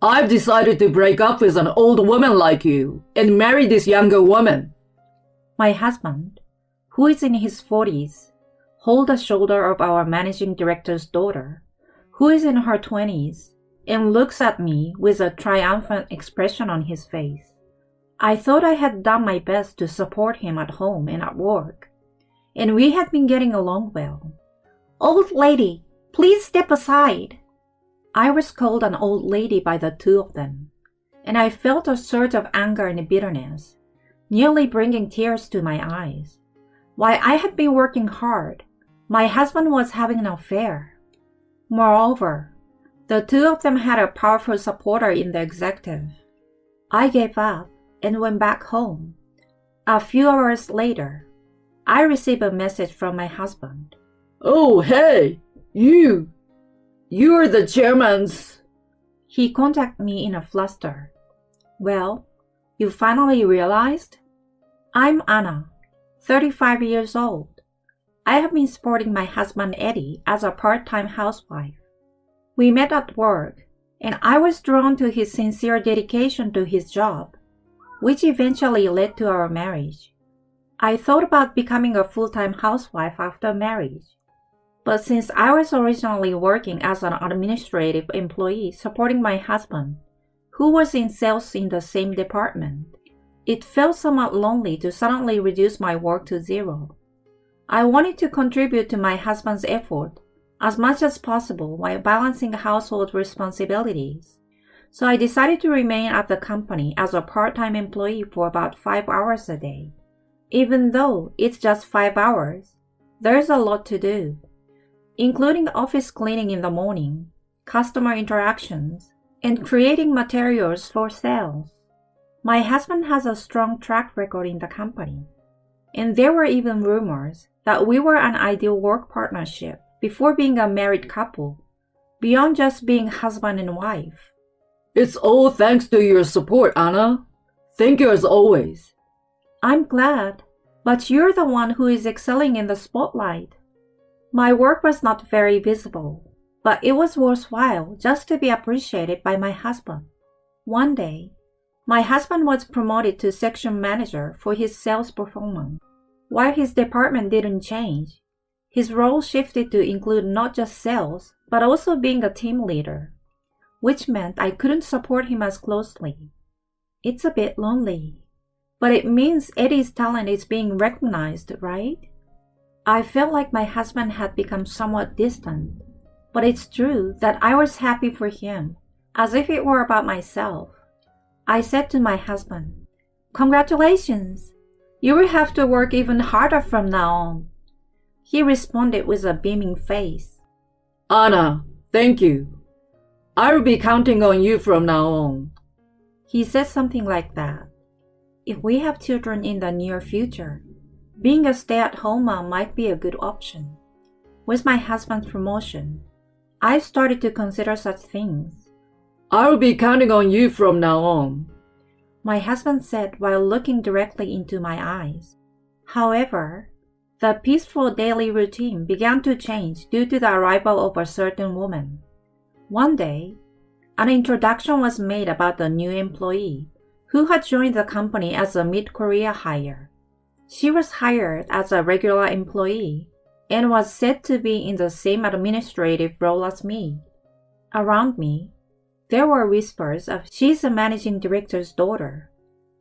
I've decided to break up with an old woman like you and marry this younger woman. My husband, who is in his 40s, holds the shoulder of our managing director's daughter, who is in her 20s, and looks at me with a triumphant expression on his face. I thought I had done my best to support him at home and at work, and we had been getting along well. "Old lady, please step aside." I was called an old lady by the two of them, and I felt a surge of anger and bitterness, nearly bringing tears to my eyes. While I had been working hard, my husband was having an affair. Moreover, the two of them had a powerful supporter in the executive. I gave up and went back home. A few hours later, I received a message from my husband. "Oh, hey, you're the chairman's..." He contacted me in a fluster. "Well, you finally realized? I'm Anna, 35 years old. I have been supporting my husband Eddie as a part-time housewife. We met at work, and I was drawn to his sincere dedication to his job, which eventually led to our marriage. I thought about becoming a full-time housewife after marriage, but since I was originally working as an administrative employee supporting my husband, who was in sales in the same department, it felt somewhat lonely to suddenly reduce my work to zero. I wanted to contribute to my husband's effort as much as possible while balancing household responsibilities, so I decided to remain at the company as a part-time employee for about 5 hours a day. Even though it's just 5 hours, there's a lot to do, including office cleaning in the morning, customer interactions, and creating materials for sales. My husband has a strong track record in the company, and there were even rumors that we were an ideal work partnership before being a married couple, beyond just being husband and wife. It's all thanks to your support, Anna. Thank you as always. I'm glad, but you're the one who is excelling in the spotlight. My work was not very visible, but it was worthwhile just to be appreciated by my husband. One day, my husband was promoted to section manager for his sales performance. While his department didn't change, his role shifted to include not just sales, but also being a team leader, which meant I couldn't support him as closely. It's a bit lonely, but it means Eddie's talent is being recognized, right? I felt like my husband had become somewhat distant, but it's true that I was happy for him, as if it were about myself. I said to my husband, "Congratulations! You will have to work even harder from now on." He responded with a beaming face. "Anna, thank you. I'll be counting on you from now on." He said something like that. If we have children in the near future, being a stay-at-home mom might be a good option. With my husband's promotion, I started to consider such things. "I'll be counting on you from now on," my husband said while looking directly into my eyes. However, the peaceful daily routine began to change due to the arrival of a certain woman. One day, an introduction was made about the new employee who had joined the company as a mid-career hire. She was hired as a regular employee and was said to be in the same administrative role as me. Around me, there were whispers of "she's a managing director's daughter.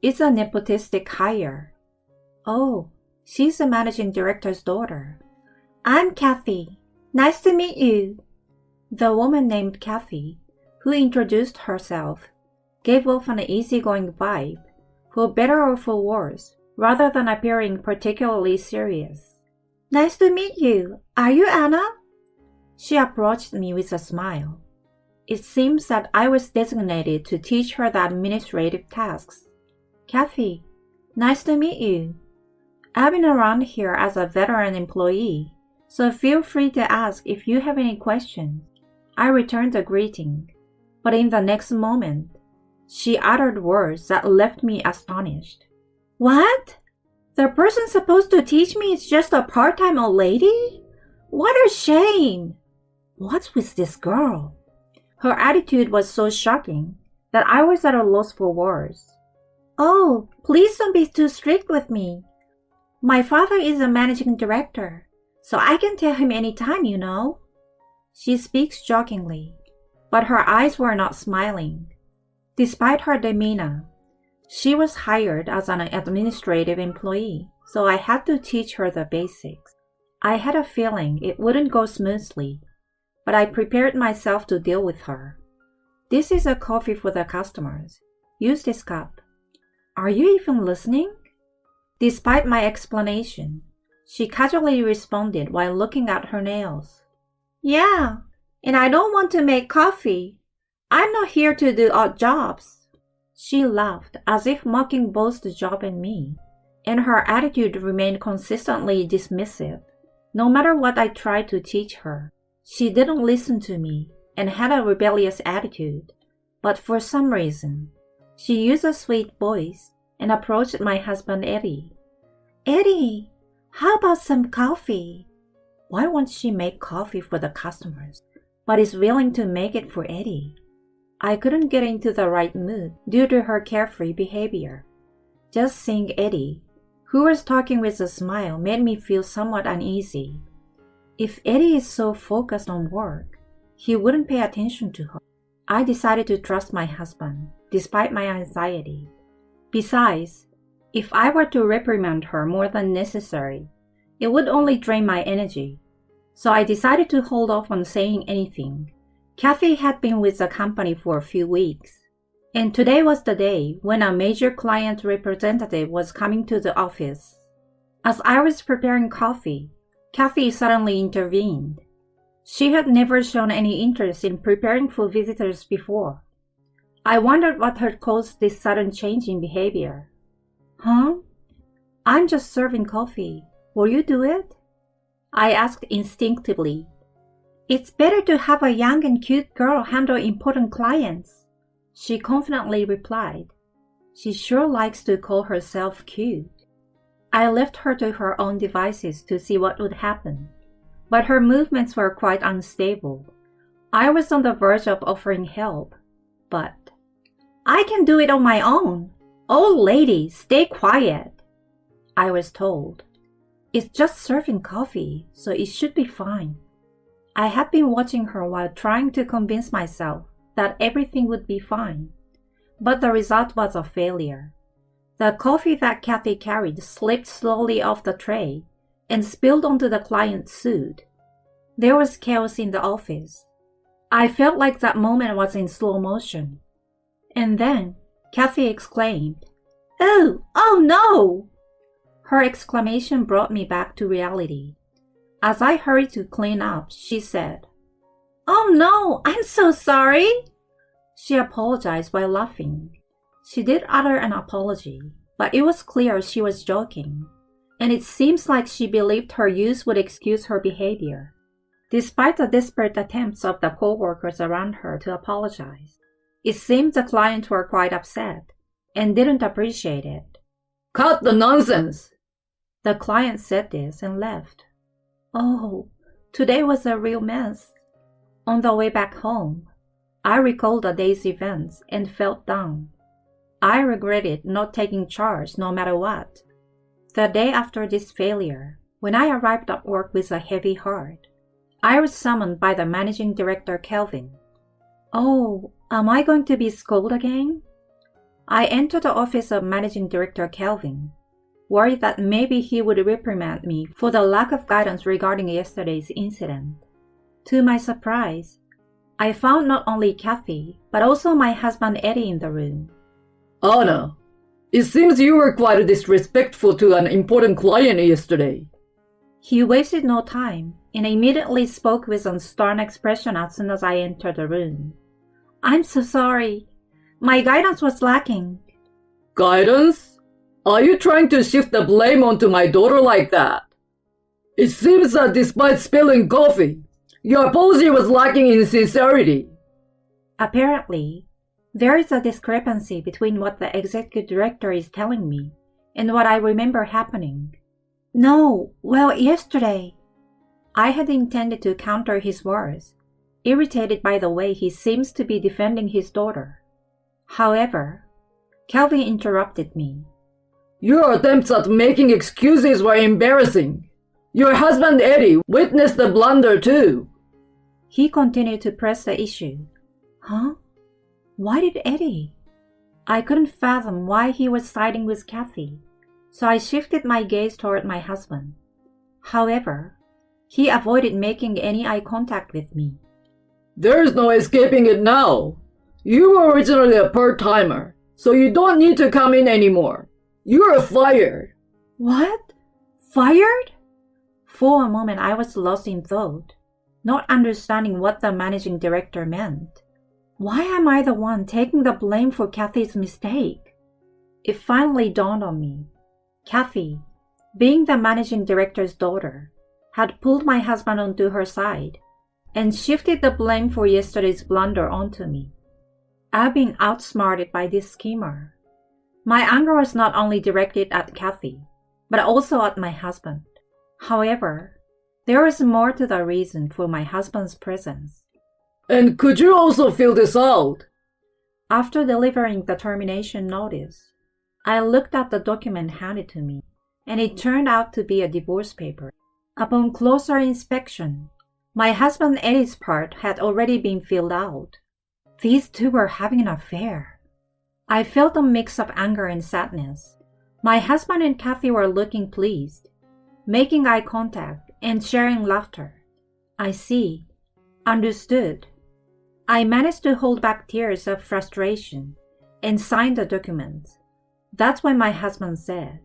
It's a nepotistic hire. Oh, she's a managing director's daughter. I'm Kathy. Nice to meet you." The woman named Kathy, who introduced herself, gave off an easygoing vibe, for better or for worse, rather than appearing particularly serious. "Nice to meet you. Are you Anna?" She approached me with a smile. It seems that I was designated to teach her the administrative tasks. "Kathy, nice to meet you. I've been around here as a veteran employee, so feel free to ask if you have any questions." I returned the greeting, but in the next moment, she uttered words that left me astonished. "What? The person supposed to teach me is just a part-time old lady? What a shame! What's with this girl?" Her attitude was so shocking that I was at a loss for words. "Oh, please don't be too strict with me. My father is a managing director, so I can tell him any time, you know." She speaks jokingly, but her eyes were not smiling. Despite her demeanor, she was hired as an administrative employee, so I had to teach her the basics. I had a feeling it wouldn't go smoothly, but I prepared myself to deal with her. "This is a coffee for the customers. Use this cup." "Are you even listening?" Despite my explanation, she casually responded while looking at her nails. "Yeah, and I don't want to make coffee. I'm not here to do odd jobs." She laughed as if mocking both the job and me, and her attitude remained consistently dismissive. No matter what I tried to teach her, she didn't listen to me and had a rebellious attitude. But for some reason, she used a sweet voice and approached my husband Eddie. "Eddie, how about some coffee?" Why won't she make coffee for the customers, but is willing to make it for Eddie? I couldn't get into the right mood due to her carefree behavior. Just seeing Eddie, who was talking with a smile, made me feel somewhat uneasy. If Eddie is so focused on work, he wouldn't pay attention to her. I decided to trust my husband, despite my anxiety. Besides, if I were to reprimand her more than necessary, it would only drain my energy. So I decided to hold off on saying anything. Kathy had been with the company for a few weeks, and today was the day when a major client representative was coming to the office. As I was preparing coffee, Kathy suddenly intervened. She had never shown any interest in preparing for visitors before. I wondered what had caused this sudden change in behavior. "Huh? I'm just serving coffee. Will you do it?" I asked instinctively. "It's better to have a young and cute girl handle important clients," she confidently replied. She sure likes to call herself cute. I left her to her own devices to see what would happen, but her movements were quite unstable. I was on the verge of offering help, but "I can do it on my own. Old lady, stay quiet," I was told. "It's just serving coffee, so it should be fine." I had been watching her while trying to convince myself that everything would be fine, but the result was a failure. The coffee that Kathy carried slipped slowly off the tray and spilled onto the client's suit. There was chaos in the office. I felt like that moment was in slow motion. And then Kathy exclaimed, Oh no!" Her exclamation brought me back to reality. As I hurried to clean up, she said, "Oh no, I'm so sorry." She apologized while laughing. She did utter an apology, but it was clear she was joking, and it seems like she believed her use would excuse her behavior, despite the desperate attempts of the co-workers around her to apologize. It seemed the clients were quite upset and didn't appreciate it. "Cut the nonsense!" The client said this and left. Oh, today was a real mess. On the way back home, I recalled the day's events and felt down. I regretted not taking charge no matter what. The day after this failure, when I arrived at work with a heavy heart, I was summoned by the managing director, Kelvin. Oh, am I going to be scolded again? I entered the office of managing director Kelvin, worried that maybe he would reprimand me for the lack of guidance regarding yesterday's incident. To my surprise, I found not only Kathy, but also my husband Eddie in the room. "Anna, it seems you were quite disrespectful to an important client yesterday." He wasted no time and immediately spoke with a stern expression as soon as I entered the room. "I'm so sorry. My guidance was lacking." "Guidance? Are you trying to shift the blame onto my daughter like that? It seems that despite spilling coffee, your apology was lacking in sincerity." Apparently, there is a discrepancy between what the executive director is telling me and what I remember happening. No, well, yesterday. I had intended to counter his words, irritated by the way he seems to be defending his daughter. However, Kelvin interrupted me. Your attempts at making excuses were embarrassing. Your husband Eddie witnessed the blunder too. He continued to press the issue. Huh? Why did Eddie? I couldn't fathom why he was siding with Kathy, so I shifted my gaze toward my husband. However, he avoided making any eye contact with me. There's no escaping it now. You were originally a part-timer, so you don't need to come in anymore. You're fired. What? Fired? For a moment I was lost in thought, not understanding what the managing director meant. Why am I the one taking the blame for Kathy's mistake? It finally dawned on me. Kathy, being the managing director's daughter, had pulled my husband onto her side and shifted the blame for yesterday's blunder onto me. I've been outsmarted by this schemer. My anger was not only directed at Kathy, but also at my husband. However, there was more to the reason for my husband's presence. And could you also fill this out? After delivering the termination notice, I looked at the document handed to me, and it turned out to be a divorce paper. Upon closer inspection, my husband Eddie's part had already been filled out. These two were having an affair. I felt a mix of anger and sadness. My husband and Kathy were looking pleased, making eye contact and sharing laughter. I see. Understood. I managed to hold back tears of frustration and signed the document. That's when my husband said,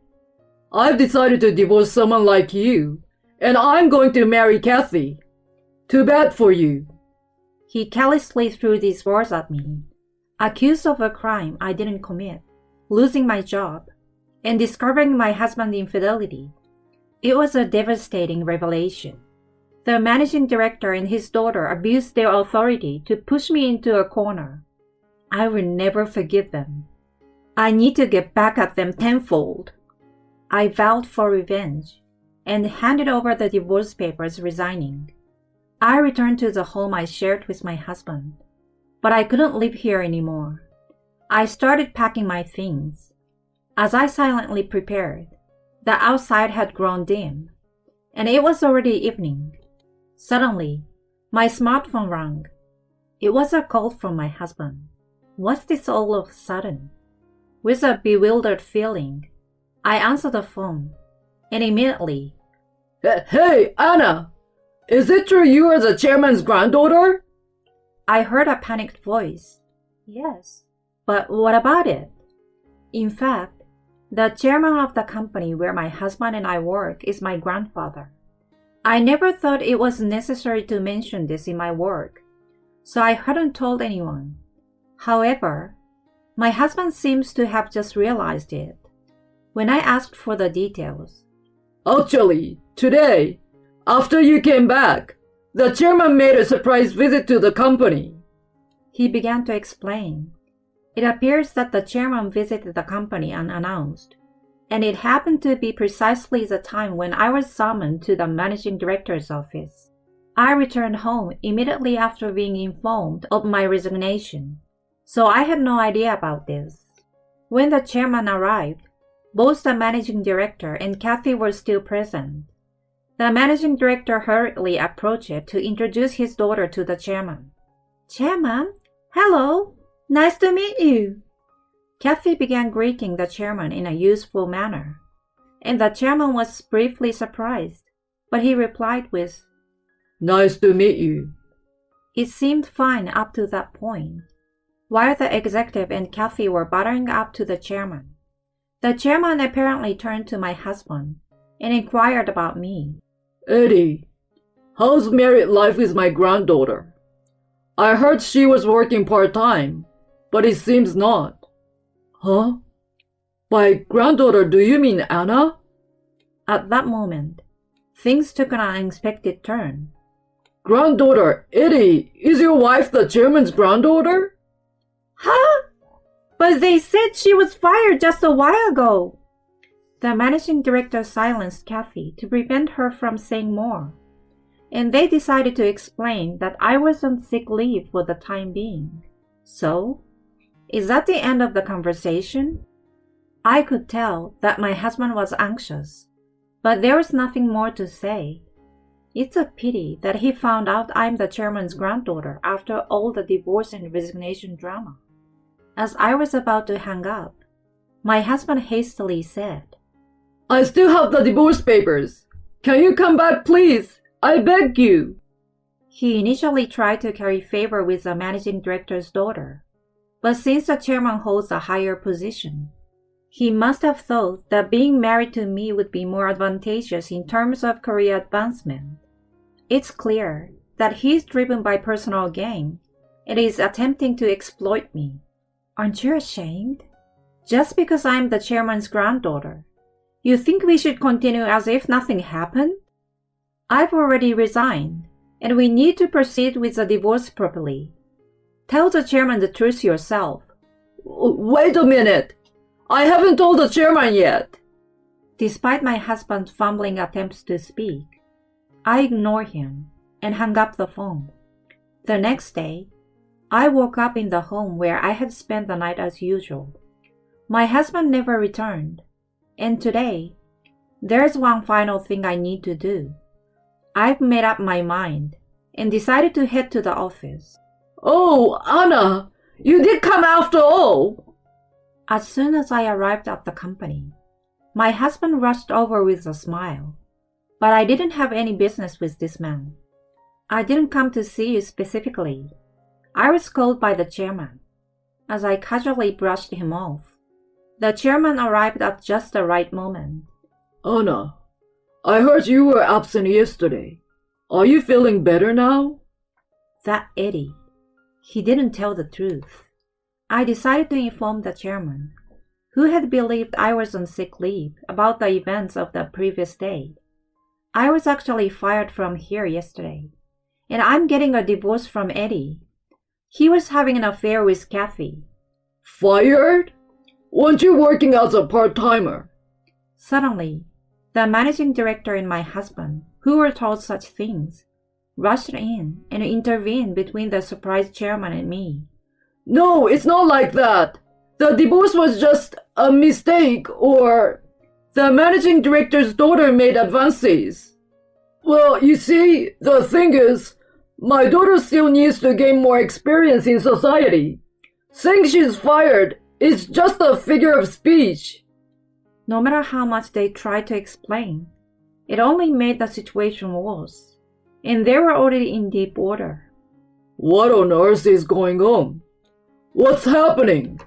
I've decided to divorce someone like you, and I'm going to marry Kathy. Too bad for you. He callously threw these words at me, accused of a crime I didn't commit, losing my job, and discovering my husband's infidelity. It was a devastating revelation. The managing director and his daughter abused their authority to push me into a corner. I will never forgive them. I need to get back at them tenfold. I vowed for revenge and handed over the divorce papers, resigning. I returned to the home I shared with my husband, but I couldn't live here anymore. I started packing my things. As I silently prepared, the outside had grown dim, and it was already evening. Suddenly, my smartphone rang. It was a call from my husband. What's this all of a sudden? With a bewildered feeling, I answered the phone, and immediately, Hey, Anna! Is it true you are the chairman's granddaughter? I heard a panicked voice. Yes, but what about it? In fact, the chairman of the company where my husband and I work is my grandfather. I never thought it was necessary to mention this in my work, so I hadn't told anyone. However, my husband seems to have just realized it when I asked for the details. Actually, today, after you came back, the chairman made a surprise visit to the company. He began to explain. It appears that the chairman visited the company unannounced, and it happened to be precisely the time when I was summoned to the managing director's office. I returned home immediately after being informed of my resignation, so I had no idea about this. When the chairman arrived, both the managing director and Kathy were still present. The managing director hurriedly approached to introduce his daughter to the chairman. Chairman, hello, nice to meet you. Kathy began greeting the chairman in a useful manner, and the chairman was briefly surprised, but he replied with, Nice to meet you. It seemed fine up to that point, while the executive and Kathy were buttering up to the chairman. The chairman apparently turned to my husband and inquired about me. Eddie, how's married life with my granddaughter? I heard she was working part-time, but it seems not. Huh? By granddaughter, do you mean Anna? At that moment, things took an unexpected turn. Granddaughter, Eddie, is your wife the chairman's granddaughter? Huh? But they said she was fired just a while ago. The managing director silenced Kathy to prevent her from saying more, and they decided to explain that I was on sick leave for the time being. So, Is that the end of the conversation? I could tell that my husband was anxious, but there was nothing more to say. It's a pity that he found out I'm the chairman's granddaughter after all the divorce and resignation drama. As I was about to hang up, my husband hastily said, I still have the divorce papers. Can you come back, please? I beg you. He initially tried to curry favor with the managing director's daughter, but since the chairman holds a higher position, he must have thought that being married to me would be more advantageous in terms of career advancement. It's clear that he's driven by personal gain and is attempting to exploit me. Aren't you ashamed? Just because I'm the chairman's granddaughter, you think we should continue as if nothing happened? I've already resigned, and we need to proceed with the divorce properly. Tell the chairman the truth yourself. Wait a minute. I haven't told the chairman yet. Despite my husband's fumbling attempts to speak, I ignored him and hung up the phone. The next day, I woke up in the home where I had spent the night as usual. My husband never returned, and today, there's one final thing I need to do. I've made up my mind and decided to head to the office. Oh, Anna, you did come after all. As soon as I arrived at the company, my husband rushed over with a smile. But I didn't have any business with this man. I didn't come to see you specifically. I was called by the chairman. As I casually brushed him off, the chairman arrived at just the right moment. Anna, I heard you were absent yesterday. Are you feeling better now? That Eddie. He didn't tell the truth. I decided to inform the chairman, who had believed I was on sick leave, about the events of the previous day. I was actually fired from here yesterday, and I'm getting a divorce from Eddie. He was having an affair with Kathy. Fired? Weren't you working as a part-timer? Suddenly, the managing director and my husband, who were told such things, rushed in and intervened between the surprised chairman and me. No, it's not like that. The divorce was just a mistake, or the managing director's daughter made advances. Well, you see, the thing is, my daughter still needs to gain more experience in society. Saying she's fired is just a figure of speech. No matter how much they tried to explain, it only made the situation worse, and they were already in deep water. What on earth is going on? What's happening?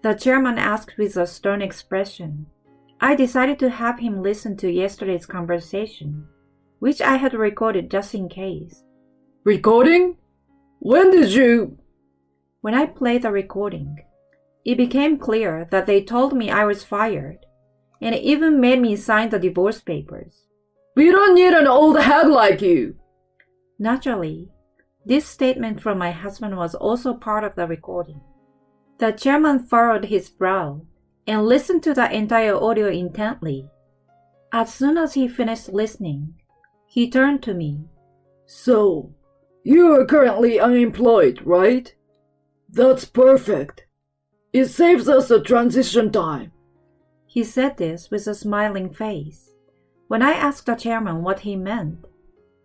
The chairman asked with a stern expression. I decided to have him listen to yesterday's conversation, which I had recorded just in case. Recording? When did you... When I played the recording, it became clear that they told me I was fired, and even made me sign the divorce papers. We don't need an old hag like you. Naturally, this statement from my husband was also part of the recording. The chairman furrowed his brow and listened to the entire audio intently. As soon as he finished listening, he turned to me. So, you are currently unemployed, right? That's perfect. It saves us a transition time. He said this with a smiling face. When I asked the chairman what he meant,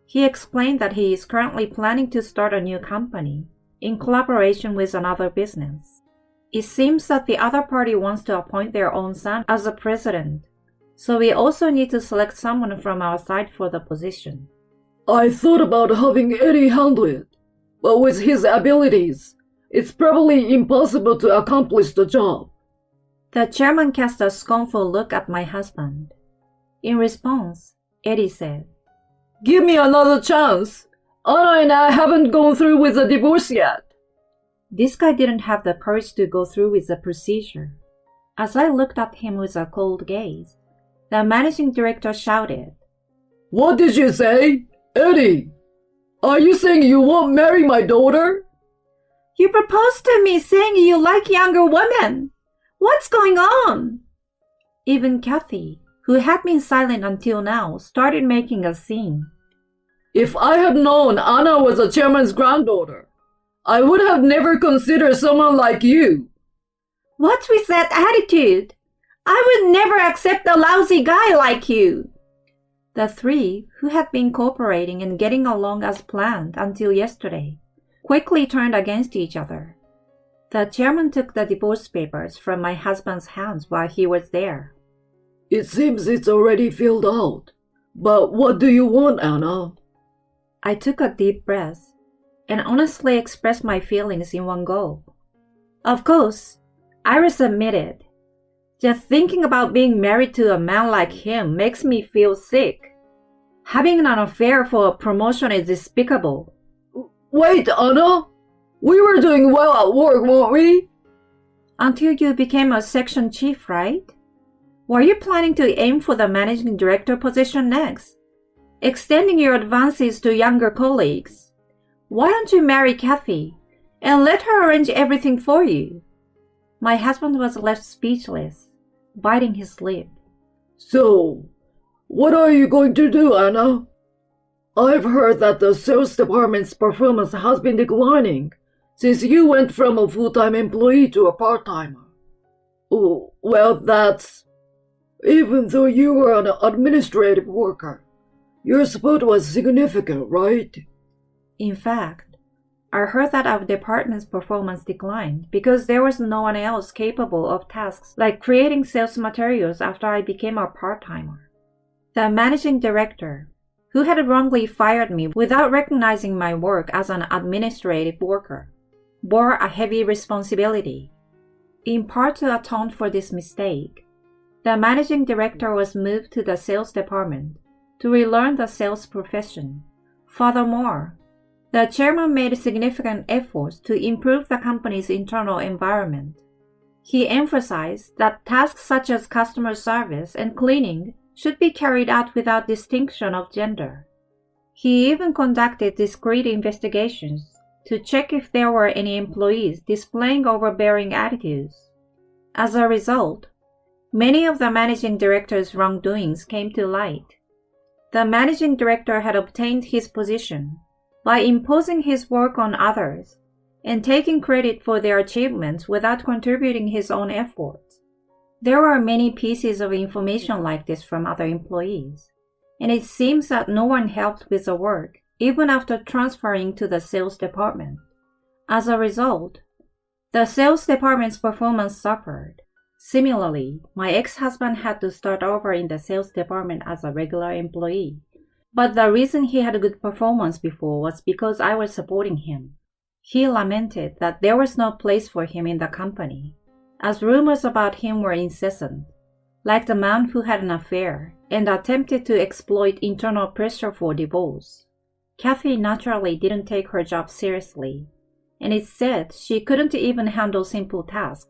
he explained that he is currently planning to start a new company in collaboration with another business. It seems that the other party wants to appoint their own son as the president, so we also need to select someone from our side for the position. I thought about having Eddie handle it, but with his abilities, it's probably impossible to accomplish the job. The chairman cast a scornful look at my husband. In response, Eddie said, Give me another chance. Anna and I haven't gone through with the divorce yet. This guy didn't have the courage to go through with the procedure. As I looked at him with a cold gaze, the managing director shouted, What did you say? Eddie, are you saying you won't marry my daughter? You proposed to me saying you like younger women. What's going on? Even Kathy, who had been silent until now, started making a scene. If I had known Anna was a chairman's granddaughter, I would have never considered someone like you, What's with that attitude? I would never accept a lousy guy like you. The three, who had been cooperating and getting along as planned until yesterday, quickly turned against each other. The chairman took the divorce papers from my husband's hands while he was there. It seems it's already filled out. But what do you want, Anna? I took a deep breath and honestly expressed my feelings in one go. Of course, Iris admitted. Just thinking about being married to a man like him makes me feel sick. Having an affair for a promotion is despicable. Wait, Anna! We were doing well at work, weren't we? Until you became a section chief, right? Were you planning to aim for the managing director position next? Extending your advances to younger colleagues? Why don't you marry Kathy and let her arrange everything for you? My husband was left speechless, biting his lip. So, what are you going to do, Anna? I've heard that the sales department's performance has been declining since you went from a full-time employee to a part-timer. Oh, well, that's... Even though you were an administrative worker, your support was significant, right? In fact, I heard that our department's performance declined because there was no one else capable of tasks like creating sales materials after I became a part-timer. The managing director, who had wrongly fired me without recognizing my work as an administrative worker, bore a heavy responsibility. In part to atone for this mistake, the managing director was moved to the sales department to relearn the sales profession. Furthermore, the chairman made significant efforts to improve the company's internal environment. He emphasized that tasks such as customer service and cleaning should be carried out without distinction of gender. He even conducted discreet investigations to check if there were any employees displaying overbearing attitudes. As a result, many of the managing director's wrongdoings came to light. The managing director had obtained his position by imposing his work on others and taking credit for their achievements without contributing his own efforts. There were many pieces of information like this from other employees, and it seems that no one helped with the work even after transferring to the sales department. As a result, the sales department's performance suffered. Similarly, my ex-husband had to start over in the sales department as a regular employee. But the reason he had a good performance before was because I was supporting him. He lamented that there was no place for him in the company, as rumors about him were incessant, like the man who had an affair and attempted to exploit internal pressure for divorce. Kathy naturally didn't take her job seriously, and it said she couldn't even handle simple tasks,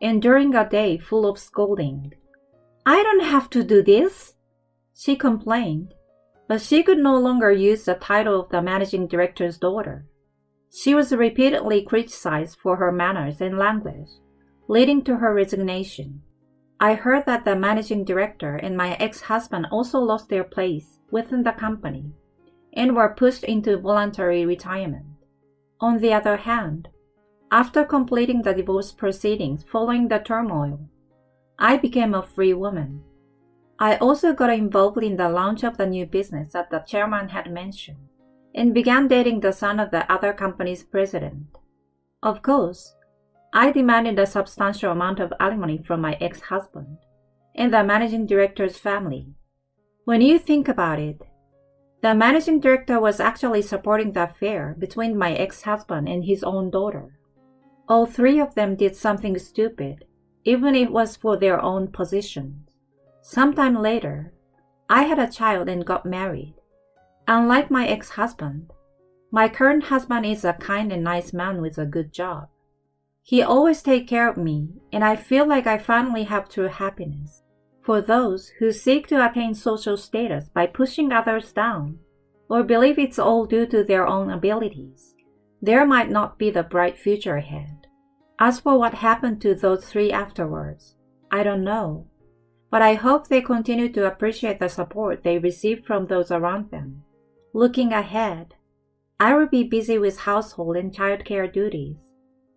enduring a day full of scolding. "I don't have to do this," she complained, but she could no longer use the title of the managing director's daughter. She was repeatedly criticized for her manners and language, leading to her resignation. I heard that the managing director and my ex-husband also lost their place within the company and were pushed into voluntary retirement. On the other hand, after completing the divorce proceedings following the turmoil, I became a free woman. I also got involved in the launch of the new business that the chairman had mentioned, and began dating the son of the other company's president. Of course, I demanded a substantial amount of alimony from my ex-husband and the managing director's family. When you think about it, the managing director was actually supporting the affair between my ex-husband and his own daughter. All three of them did something stupid, even if it was for their own positions. Sometime later, I had a child and got married. Unlike my ex-husband, my current husband is a kind and nice man with a good job. He always takes care of me, and I feel like I finally have true happiness. For those who seek to attain social status by pushing others down, or believe it's all due to their own abilities, there might not be the bright future ahead. As for what happened to those three afterwards, I don't know, but I hope they continue to appreciate the support they received from those around them. Looking ahead, I will be busy with household and childcare duties.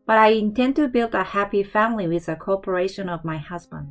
but I intend to build a happy family with the cooperation of my husband.